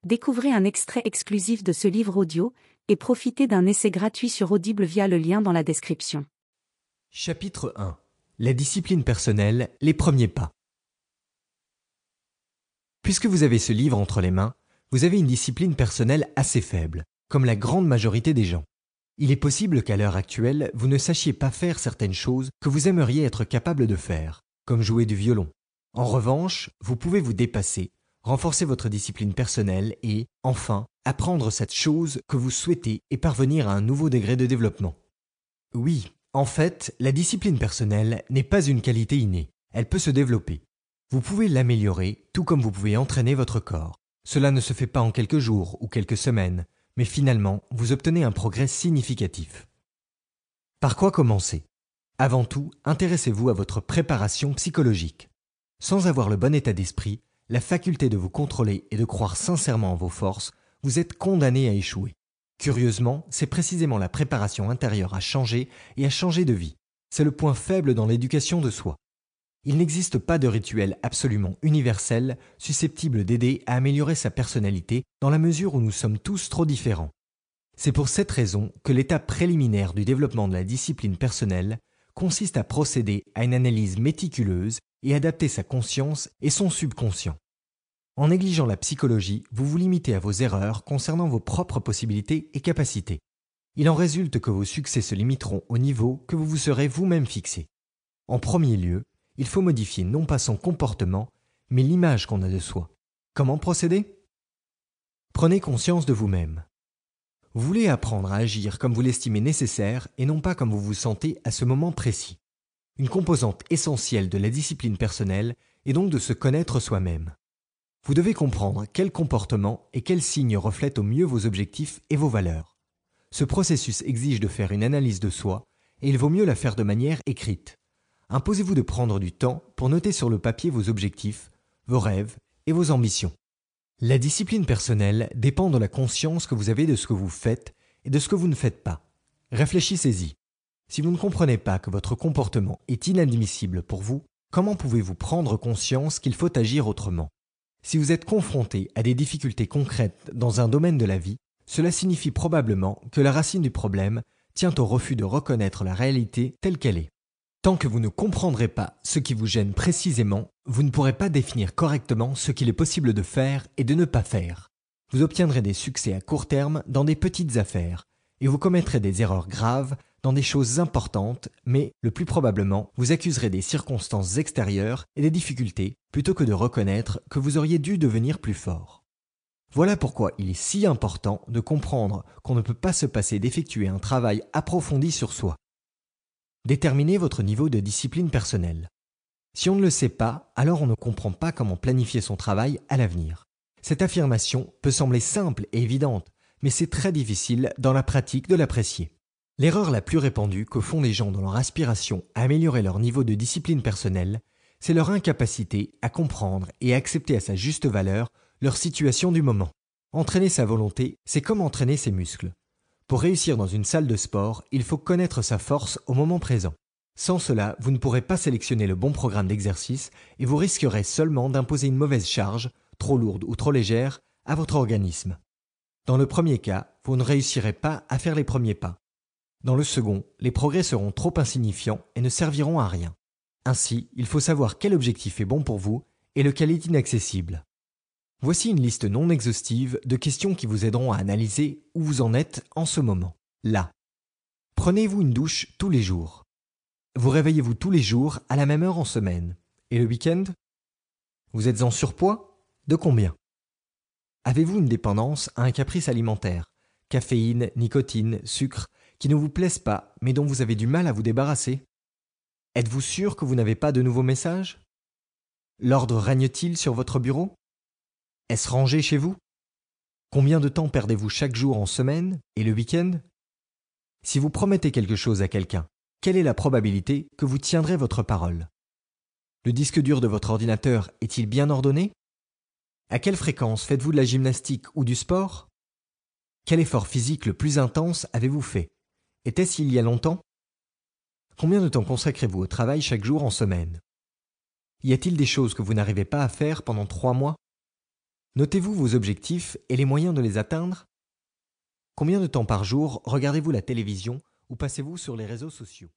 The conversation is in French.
Découvrez un extrait exclusif de ce livre audio et profitez d'un essai gratuit sur Audible via le lien dans la description. Chapitre 1. La discipline personnelle, les premiers pas. Puisque vous avez ce livre entre les mains, vous avez une discipline personnelle assez faible, comme la grande majorité des gens. Il est possible qu'à l'heure actuelle, vous ne sachiez pas faire certaines choses que vous aimeriez être capable de faire, comme jouer du violon. En revanche, vous pouvez vous dépasser, renforcer votre discipline personnelle et, enfin, apprendre cette chose que vous souhaitez et parvenir à un nouveau degré de développement. Oui, en fait, la discipline personnelle n'est pas une qualité innée, elle peut se développer. Vous pouvez l'améliorer, tout comme vous pouvez entraîner votre corps. Cela ne se fait pas en quelques jours ou quelques semaines, mais finalement, vous obtenez un progrès significatif. Par quoi commencer ? Avant tout, intéressez-vous à votre préparation psychologique. Sans avoir le bon état d'esprit, la faculté de vous contrôler et de croire sincèrement en vos forces, vous êtes condamné à échouer. Curieusement, c'est précisément la préparation intérieure à changer et à changer de vie. C'est le point faible dans l'éducation de soi. Il n'existe pas de rituel absolument universel susceptible d'aider à améliorer sa personnalité dans la mesure où nous sommes tous trop différents. C'est pour cette raison que l'étape préliminaire du développement de la discipline personnelle consiste à procéder à une analyse méticuleuse et adapter sa conscience et son subconscient. En négligeant la psychologie, vous vous limitez à vos erreurs concernant vos propres possibilités et capacités. Il en résulte que vos succès se limiteront au niveau que vous vous serez vous-même fixé. En premier lieu, il faut modifier non pas son comportement, mais l'image qu'on a de soi. Comment procéder ? Prenez conscience de vous-même. Vous voulez apprendre à agir comme vous l'estimez nécessaire et non pas comme vous vous sentez à ce moment précis. Une composante essentielle de la discipline personnelle est donc de se connaître soi-même. Vous devez comprendre quel comportement et quels signes reflètent au mieux vos objectifs et vos valeurs. Ce processus exige de faire une analyse de soi et il vaut mieux la faire de manière écrite. Imposez-vous de prendre du temps pour noter sur le papier vos objectifs, vos rêves et vos ambitions. La discipline personnelle dépend de la conscience que vous avez de ce que vous faites et de ce que vous ne faites pas. Réfléchissez-y. Si vous ne comprenez pas que votre comportement est inadmissible pour vous, comment pouvez-vous prendre conscience qu'il faut agir autrement ? Si vous êtes confronté à des difficultés concrètes dans un domaine de la vie, cela signifie probablement que la racine du problème tient au refus de reconnaître la réalité telle qu'elle est. Tant que vous ne comprendrez pas ce qui vous gêne précisément, vous ne pourrez pas définir correctement ce qu'il est possible de faire et de ne pas faire. Vous obtiendrez des succès à court terme dans des petites affaires, et vous commettrez des erreurs graves dans des choses importantes, mais, le plus probablement, vous accuserez des circonstances extérieures et des difficultés, plutôt que de reconnaître que vous auriez dû devenir plus fort. Voilà pourquoi il est si important de comprendre qu'on ne peut pas se passer d'effectuer un travail approfondi sur soi. Déterminez votre niveau de discipline personnelle. Si on ne le sait pas, alors on ne comprend pas comment planifier son travail à l'avenir. Cette affirmation peut sembler simple et évidente, mais c'est très difficile dans la pratique de l'apprécier. L'erreur la plus répandue que font les gens dans leur aspiration à améliorer leur niveau de discipline personnelle, c'est leur incapacité à comprendre et à accepter à sa juste valeur leur situation du moment. Entraîner sa volonté, c'est comme entraîner ses muscles. Pour réussir dans une salle de sport, il faut connaître sa force au moment présent. Sans cela, vous ne pourrez pas sélectionner le bon programme d'exercice et vous risquerez seulement d'imposer une mauvaise charge, trop lourde ou trop légère, à votre organisme. Dans le premier cas, vous ne réussirez pas à faire les premiers pas. Dans le second, les progrès seront trop insignifiants et ne serviront à rien. Ainsi, il faut savoir quel objectif est bon pour vous et lequel est inaccessible. Voici une liste non exhaustive de questions qui vous aideront à analyser où vous en êtes en ce moment. Là. Prenez-vous une douche tous les jours. Vous réveillez-vous tous les jours à la même heure en semaine. Et le week-end ? Vous êtes en surpoids ? De combien ? Avez-vous une dépendance à un caprice alimentaire ? Caféine, nicotine, sucre, qui ne vous plaisent pas, mais dont vous avez du mal à vous débarrasser ? Êtes-vous sûr que vous n'avez pas de nouveaux messages ? L'ordre règne-t-il sur votre bureau ? Est-ce rangé chez vous ? Combien de temps perdez-vous chaque jour en semaine et le week-end ? Si vous promettez quelque chose à quelqu'un, quelle est la probabilité que vous tiendrez votre parole ? Le disque dur de votre ordinateur est-il bien ordonné ? À quelle fréquence faites-vous de la gymnastique ou du sport ? Quel effort physique le plus intense avez-vous fait ? Était-ce il y a longtemps ? Combien de temps consacrez-vous au travail chaque jour en semaine ? Y a-t-il des choses que vous n'arrivez pas à faire pendant 3 mois ? Notez-vous vos objectifs et les moyens de les atteindre? Combien de temps par jour regardez-vous la télévision ou passez-vous sur les réseaux sociaux?